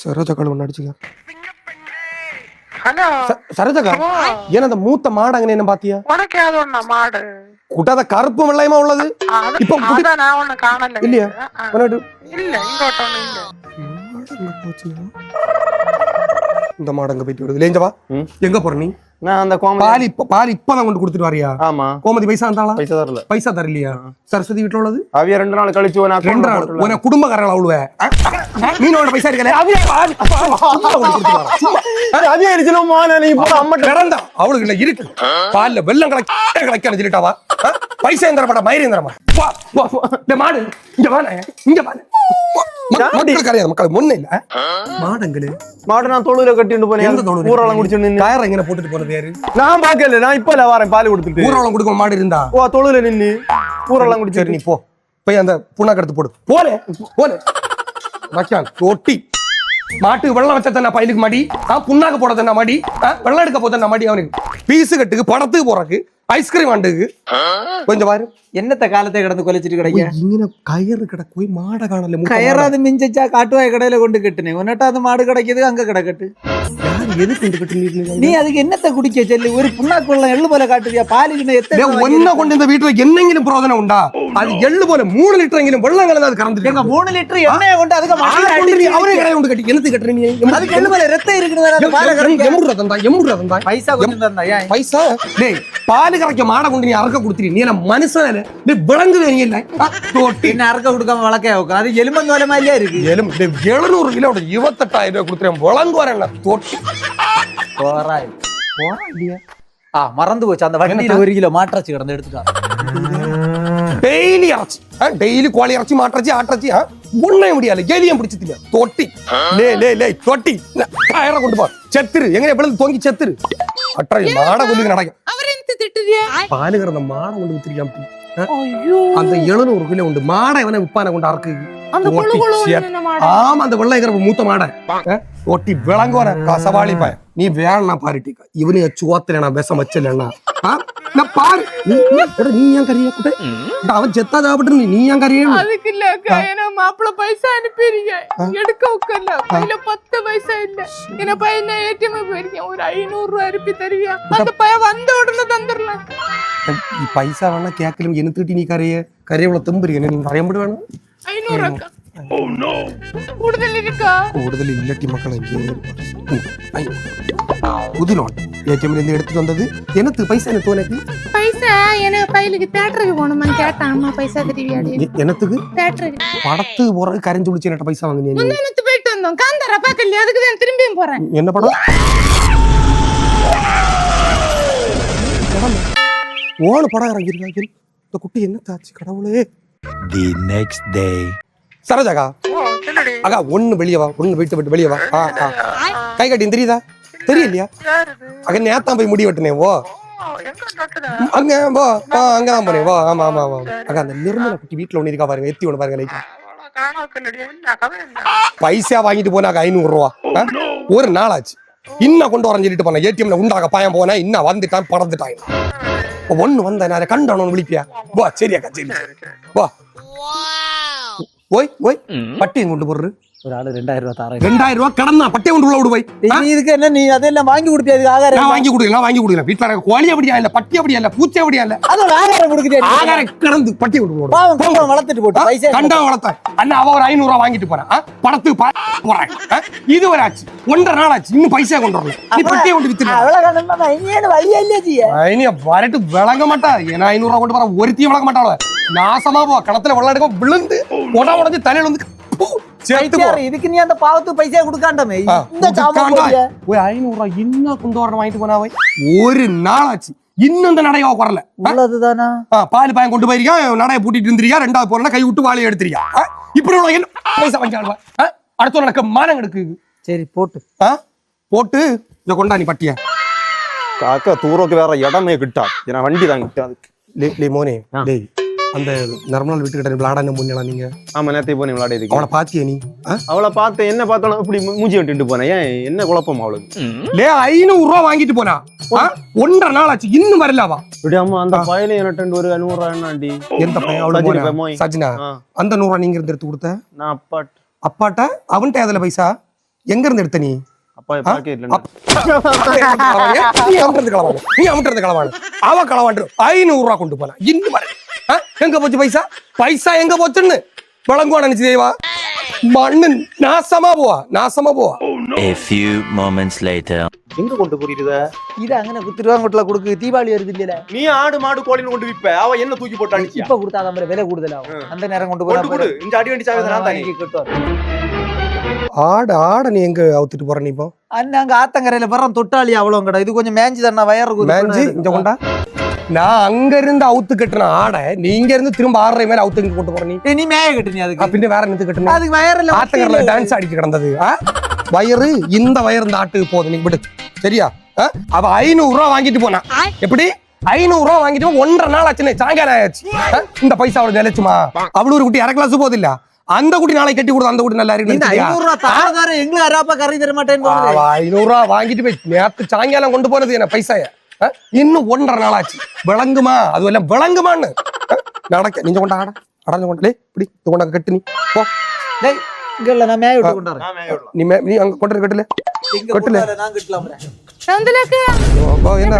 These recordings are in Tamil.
சரோஜாக்கால் ஒன்று அடிச்சுக்க. சரோஜாக்கா, ஏன் அந்த மூத்த மாடு அங்கே என்ன பாத்தியா? உனக்கு ஏதோ ஒண்ணா மாடு கூட்டாத கருப்பு வெள்ளையமா உள்ளது இப்ப நான் ஒண்ணு காணல. இல்லையா? இல்ல இங்கோட்ட ஒண்ணு இல்ல. இந்த மாடு அங்க போயிட்டு வருது. லேஞ்சவா எங்க போற நீ? நான் அந்த பால் இப்பதான் கொண்டு கொடுத்துட்டு வரியா? ஆமா. கோமதி பைசா இருந்தாளா? பைசா தரல. பைசா தரலையா? சரஸ்வதி வீட்டுல உள்ளது அவிய 2 நாள் கழிச்சு 2 நாள் உன குடும்பக்காரங்கள அவ்வளவு மீனோட பைசா இருக்கல அவிய அவளுக்கு இல்ல இருக்கு பால்ல வெள்ளம் கலக்க சொல்லிட்டாவா? பைசா எந்திரமாட்டா மயிரேந்திரமா மாடு இங்க வானே இங்க வானே மக்கள் முன்ன இல்ல மாடங்களு மாடு நான் தொழுல கட்டிட்டு போனேன். ஊரெல்லாம் குடிச்சு கயரை எங்க போட்டுட்டு போனது யாரு? நான் பாக்கல. நான் இப்ப வரேன் பால் கொடுத்துட்டு. ஊரெல்லாம் கொடுக்க மாடு இருந்தா தொழுல நின்னு ஊரெல்லாம் குடிச்சு நீ போ போய் அந்த புண்ணாக்கு எடுத்து போடு. போலே போலே வச்சான் தொட்டி மாட்டுக்கு வெள்ளம் வச்சா தானே பயிலுக்கு மடி, புண்ணாக்கு போட தானே மடி, வெள்ளம் எடுக்க போத மடி, அவனுக்கு பீஸு கட்டுக்கு படத்துக்கு போறக்கு ஐஸ்கிரீம் வாண்டுக்கு கொஞ்சம் பாரு. என்னத்த காலத்தை கிடந்து கொலைச்சிட்டு கிடைக்க இங்க கயிறு கிடக்கு போய் மாடை காணல. கயறாது மிஞ்சச்சா காட்டுவாய் கடையில கொண்டு கட்டுனேன். உன்னட்ட அந்த மாடு கிடைக்குது அங்க கிடக்கட்டு. எது கொண்டு கட்டு? நீ அதுக்கு என்னத்த குடிக்க சொல்லி ஒரு புண்ணாக்குள்ள எள்ளு போல காட்டுவியா? பாலிக்கு எத்தனை ஒன்ன கொண்டு இந்த வீட்டுல என்னெങ്കിലും பிரோதனம் உண்டா? அது எள்ளு போல 3 லிட்டர் எங்கிலும் வெள்ளம் கலந்து அது கறந்து எங்க 3 லிட்டர் எண்ணெயை கொண்டு அதுக்கு அவரே கடை கொண்டு கட்டி என்னத்து கட்டுறீங்க? அதுக்கு எள்ளு போல ரத்தம் இருக்குது. எமுடுறா தந்தா பைசா கொஞ்சம் தந்தா ஏன் பைசா? டேய் பால் கறக்க மாடை கொண்டு நீ அறக்க கொடுத்துரு. நீ என்ன மனுஷன்? நீ விளங்குவே இல்ல தொட்டி என்ன அறக்க கொடுக்காம வளர்க்க வைக்க அது எலும்பங்கோல மாதிரியா இருக்கு. 700 கிலோ 28,000 ரூபாய் கொடுத்துறேன். விளங்கு வரேன் தொட்டி போறாய் போறா இல்லையா? மறந்து போச்சு அந்த வண்டியில 1 கிலோ மாட்டறச்சி கிடந்து எடுத்துட்டான். டெய்லி இறச்சி டெய்லி கோழி இறச்சி மாட்டறச்சி ஆட்டறச்சி ஒண்ணே முடியல. எலியம் பிடிச்சதில்ல தொட்டி லே லே லே தொட்டி கயற கொண்டு போ செத்துரு. எங்க எவ்வளவு தொங்கி செத்துரு. அட்டை மாட கொண்டு நடக்கும். பாலு கறந்த மாடை கொண்டு வித்துறியாம். அந்த 700 கிலோ உண்டு மாடை இவனை விப்பான கொண்டு அறக்கு. ஆமா அந்த வெள்ளை கறப்பு மூத்த மாடை ஒட்டி விளங்கு வர கசவாளி பாய. நீ வேணா பாருட்டிக்கா இவனு சோத்தனா விஷம் வச்சலன்னா பாரு. நீ ஏன் கறியா கூட அவன் செத்தா சாப்பிட்டு நீ ஏன் கறியா? அதுக்கு இல்ல மாப்பிள்ள பைசா அனுப்பிடுங்க எடுக்க உட்கல பையில 10 பைசா இல்ல. என்ன பையன் ஏடிஎம் போயிருக்கேன். ஒரு 500 ரூபாய் அனுப்பி தருவியா? அந்த பையன் வந்த உடனே தந்துடலாம். பைசா வேணா கேட்கலும் எனக்கு நீ கரையவள தம்புறீங்க. நீ வரையம்படி வேணும் 500 கூடுதல் இருக்கா? கூடுதல் இல்லட்டி மக்கள் புது நோட் ஏடிஎம்ல இருந்து எடுத்துட்டு வந்தது. எனக்கு பைசா என்ன தோணுது? பைசா எனக்கு பையலுக்கு தியேட்டருக்கு போகணுமா கேட்டான். அம்மா பைசா தருவியாடி? என்னத்துக்கு? தியேட்டருக்கு படத்துக்கு போறது கரைஞ்சு குளிச்சு என்ன பைசா வாங்குனீங்க? முன்னானத்து போயிட்டு வந்தோம் காந்தாரா பாக்கல. அதுக்கு தான் திரும்பியும் போறேன். என்ன படம்? ஓன படம் இறங்கிருக்காங்க. இந்த குட்டி என்ன தாச்சு கடவுளே. The next day. சரோஜாக்கா அக்கா ஒண்ணு வெளியே வா. ஒண்ணு வீட்டு விட்டு வெளியே வா. கை கட்டி தெரியுதா? தெரியலையா? அங்க நேத்தான் போய் முடி வெட்டினேன். ஓ அங்க வா அங்கதான் போனேன். வா ஆமா ஆமா ஆமா அக்கா அந்த நிர்மலா குட்டி வீட்டுல ஒண்ணு இருக்கா பாருங்க. எத்தி ஒண்ணு பாருங்க. பைசா வாங்கிட்டு போனாக்கா 500 ரூபா. ஒரு நாள் ஆச்சு. இன்னும் கொண்டு வரேன்னு சொல்லிட்டு போனேன். ஏடிஎம்ல உண்டாக பயம் போனேன். இன்னும் வந்துட்டான் பறந்துட்டான். ஒண்ணு வந்த நான் கண்டவனு விழிப்பியா? வா சரியாக்கா சரி வா. ஓய் ஓய் பட்டியம் கொண்டு போடுற ஒரு ஆளு 2000 ரூபாய் தரேன். 2000 ரூபாய் கடனா பட்டியம் கொண்டு உள்ள விடு போய். இதுக்கு என்ன நீ அதெல்லாம் வாங்கி கொடுப்பியா? அதுக்கு ஆகாரம் நான் வாங்கி கொடுக்கலாம். வீட்டுல கோழி அப்படியா இல்ல பட்டி அப்படியா இல்ல பூச்சி அப்படியா இல்ல அதோட ஆகாரம் கொடுக்குறேன். ஆகாரம் கடந்து பட்டி கொண்டு போடு. பாவம் வளர்த்துட்டு போட்டு பைசா கண்டா வளர்த்தேன். அண்ணா அவ ஒரு 500 ரூபாய் வாங்கிட்டு போறான். படத்துக்கு போறேன். இது ஒரு ஆச்சு 1.5 நாள் ஆச்சு. இன்னும் பைசா கொண்டு வரல. நீ பட்டியை கொண்டு வித்துரு. அவ்வளவு இனியான வழியா இல்லையா? இனி வரட்டு விளங்க மாட்டா. ஏன்னா 500 ரூபாய் கொண்டு வர ஒருத்தையும் விளங்க மாட்டாளோ. நாசமா போ களத்துல வெள்ள எடுக்க விழுந்து உடம்பு தலையில வந்து இதுக்கு நீ அந்த பாவத்துக்கு பைசா கொடுக்காண்டாமே. இந்த 500 ரூபாய் இன்னும் கொண்டு வரணும் வாங்கிட்டு போனாவை. ஒரு நாள் ஆச்சு. இன்னும் இந்த நடைய வரல. உள்ளதுதானா? பால் பாயம் கொண்டு போயிருக்கா. நடைய பூட்டிட்டு இருந்திருக்கா. 2வது போறா கை விட்டு வாழையை எடுத்துறியா. இப்படி என்ன பைசா வாங்கிடுவா. அடுத்த எனக்கு மானம் எடுக்கு. சரி போட்டு போட்டு இதை கொண்டா நீ பட்டிய. காக்கா தூரோக்கு வேற இடமே கிட்டா. ஏன்னா வண்டி தான் கிட்டா. மோனே டேய் அந்த நர்மலால் வீட்டுக்கிட்ட விளையாட முன்னலாம் நீங்க ஆமா நேத்தே போனேன் விளையாடி இருக்கு அவனை பாத்தியா நீ அவளை பார்த்து என்ன பார்த்தாலும் இப்படி மூஞ்சி விட்டுட்டு போனேன் ஏன் என்ன குழப்பம் அவளுக்கு லே 500 ரூபா வாங்கிட்டு போனா 1.5 நாள் ஆச்சு இன்னும் வரலவா விடாம அந்த பயல எனக்கு ஒரு 100 ரூபாய் என்னாண்டி எந்த பையன் அவ்வளவு சஜினா அந்த 100 ரூபா நீங்க இருந்து எடுத்து கொடுத்த நான் அப்பாட்ட அவன்கிட்ட அதுல பைசா எங்க இருந்து எடுத்த நீ அப்பா பாக்கெட்ல நீ அவன்கிட்ட இருந்து களவாடு அவ களவாண்டு 500 ரூபா கொண்டு போனா இன்னும் வரல எங்க போச்சு பைசா எங்க போச்சுன்னு விளங்குவா நினைச்சு தேவா மண்ணு நாசமா போவா A few moments later. எங்க கொண்டு போறீங்க இது அங்கே குத்துருவாங்கோட்டில் கொடுக்கு தீபாவளி வருது இல்லையா நீ ஆடு மாடு கோழின்னு கொண்டு விப்ப அவ என்ன தூக்கி போட்டான்னு இப்ப கொடுத்தா நம்ம விலை கூடுதலாகும் அந்த நேரம் கொண்டு கொண்டு கொடு போய் இந்த அடி வண்டி சாவே நான் தானே ஆட நீ எங்க அவுத்துட்டு போற நீ இப்போ அங்க ஆத்தங்கரையில பரம் தொட்டாளி அவ்வளவு கடை இது கொஞ்சம் மேஞ்சி தானே வயறு மேஞ்சி இங்க கொண்டா நான் அங்க இருந்து அவுத்து கட்டுன ஆட நீங்க இருந்து திரும்ப 6:30 மேல அவுத்து இங்க கொண்டு போற நீ நீ மேய கட்டு நீ அதுக்கு பின்ன வேற நின்று கட்டுன அதுக்கு வயர்ல ஆத்தங்கரையில டான்ஸ் ஆடிட்டு கிடந்தது வயிறு இந்த வயிறு இந்த ஆட்டுக்கு போகுது நீ விடு சரியா அவ 500 ரூபா வாங்கிட்டு போனா எப்படி 500 ரூபா வாங்கிட்டு 1.5 நாள் ஆச்சுன்னு சாயங்காலம் ஆயாச்சு இந்த பைசா அவளுக்கு நிலைச்சுமா அவளு ஒரு குட்டி 1/2 கிளாஸ் போகுது இல்ல அந்த குட்டி நாளை கட்டி கொடுத்து அந்த குட்டி நல்லா இருக்கு 500 ரூபா தாரதார எங்களுக்கு அராப்பா கறி தர மாட்டேன்னு 500 ரூபா வாங்கிட்டு போய் நேத்து சாயங்காலம் கொண்டு போனது என்ன பைசாய இன்னும் 1.5 நாள் ஆச்சு விளங்குமா அது எல்லாம் விளங்குமான்னு நடக்க நீங்க கொண்டா அடஞ்சு கொண்டே இப்படி கொண்டாங்க கட்டு நீ போ டேய் இங்க இல்ல நான் மேய விட்டு கொண்டாறேன் நீ அங்க கொண்டு கட்டுல கட்டுல நான் கட்டலாம் நந்தலக்கு என்ன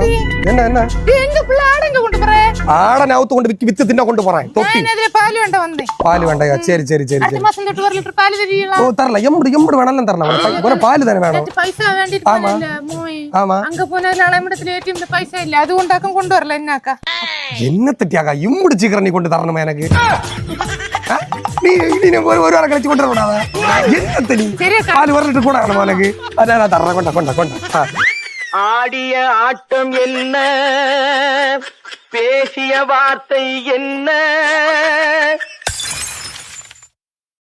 என்ன என்ன எங்க பிள்ளை ஆடங்க கொண்டு போற ஆட நவுத்து கொண்டு வித்து தின்ன கொண்டு போறேன் தொட்டி நான் அதுல பால் வேண்ட வந்தேன் பால் வேண்டாயா சரி அடுத்த மாசம் தொட்டு 1 லிட்டர் பால் தரீங்களா ஓ தரல எம்படு வேணாலும் தரலாம் ஒரு பால் தானே வேணும் பைசா வேண்டிட்டு போனல மோய் ஆமா அங்க போன நாளைமிடத்துல ஏடிஎம்ல பைசா இல்ல அது கொண்டாக்கம் கொண்டு வரல என்னக்கா என்ன தட்டியாக்கா இம்புடு சீக்கிரம் நீ கொண்டு தரணுமா எனக்கு நீ ஒரு வாரம் கழிச்சு கொண்டு வரக்கூடாதா என்ன தண்ணி பால் 1 லிட்டர் கூட வேணுமா எனக்கு அதான் நான் தர்றேன் கொண்டா ஆடிய ஆட்டம் என்ன பேசிய வார்த்தை என்ன